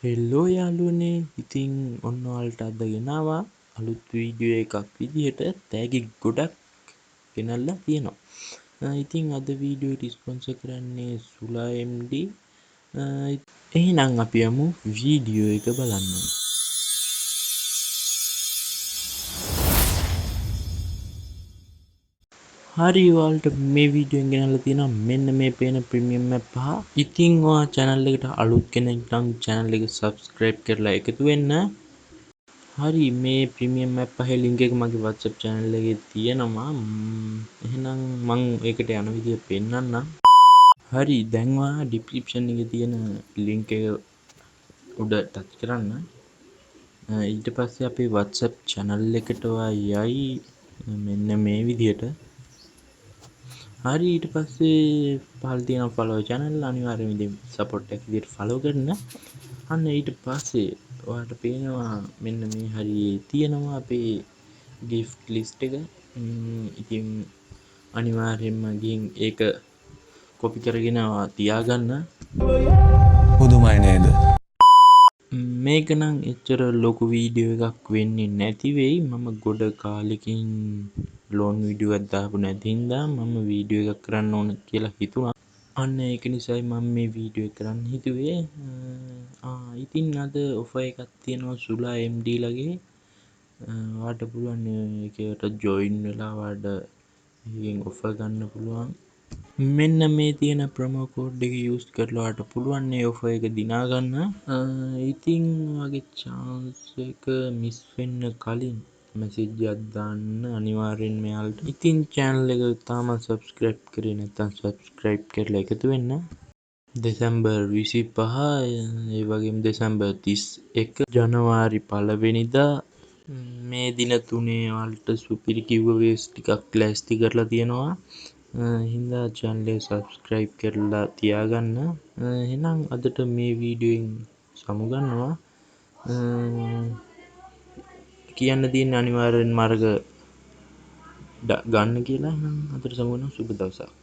හෙල්ලෝ යාළුවනේ, ඉතින් ඔන්න ඔයාලට අද ගෙනාවා අලුත් වීඩියෝ එකක් විදිහට තෑගි ගොඩක් ගෙනල්ලා තියෙනවා. ඉතින් අද වීඩියෝ එක ස්පොන්සර් කරන්නේ සුලා MD. එහෙනම් අපි යමු වීඩියෝ එක බලන්න. හරි, ඔයාලට මේ වීඩියෝ එකෙන් ගෙනල්ලා තියෙනවා මෙන්න මේ පේන ප්‍රීමියම් මැප් පහ. ඉතින් ඔයා channel එකට අලුත් කෙනෙක් නම් channel එක subscribe කරලා එකතු වෙන්න. හරි, මේ ප්‍රීමියම් මැප් පහේ ලින්ක් එක මගේ WhatsApp channel එකේ තියෙනවා. එහෙනම් මම ඒකට යන විදිය පෙන්නන්නම්. හරි, දැන් ඔයා description එකේ තියෙන ලින්ක් එක උඩ ටච් කරන්න. ඊට පස්සේ අපේ WhatsApp channel එකට ඔයා යයි මෙන්න මේ විදියට. හරි, ඊට පස්සේ පහළ තියෙන follow channel අනිවාර්යයෙන් ඉතින් support එක විදියට follow කරන්න. අන්න ඊට පස්සේ ඔයාලට පේනවා මෙන්න මේ හරියේ තියෙනවා අපේ gift list එක. ඉතින් අනිවාර්යයෙන්ම ගිහින් ඒක copy කරගෙන තියාගන්න. පුදුමයි නේද? මේක නම් එච්චර ලොකු වීඩියෝ එකක් වෙන්නේ නැති වෙයි. මම ගොඩ කාලෙකින් ලෝන් වීඩියෝ එකක් දාපු නැති හින්දා මම වීඩියෝ එකක් කරන්න ඕන කියලා හිතුණා. අන්න ඒක නිසායි මම මේ වීඩියෝ එක කරන්න හිතුවේ. ඉතින් අද ඔෆර් එකක් තියෙනවා සුලා MD ලගේ. ඔයාලට පුළුවන් ඒකට ජොයින් වෙලා ඔයාලට එකෙන් ඔෆර් ගන්න පුළුවන්. මෙන්න මේ තියෙන ප්‍රොමෝ කෝඩ් එක යූස් කරලා ඔයාලට පුළුවන් මේ ඔෆර් එක දිනා ගන්න. ඉතින් ඔයාගේ chance එක මිස් වෙන්න කලින් මැසේජ් එකක් දාන්න අනිවාර්යෙන් මෙයාලට. ඉතින් channel එක තාම subscribe කරේ නැත්නම් subscribe කරලා එකතු වෙන්න. දෙසැම්බර් 25 ඒ වගේම දෙසැම්බර් 31 ජනවාරි 1 වෙනිදා මේ දින තුනේ ඔයාලට සුපිරි giveaways ටිකක් ලෑස්ති කරලා තියෙනවා. හින්දා channel එක subscribe කරලා තියාගන්න. එහෙනම් අදට මේ වීඩියෝ එකෙන් සමුගන්නවා. කියන්න තියෙන අනිවාර්යෙන් මාර්ග ගන්න කියලා. එහෙනම් අදට සමුගන්නවා. සුබ දවසක්.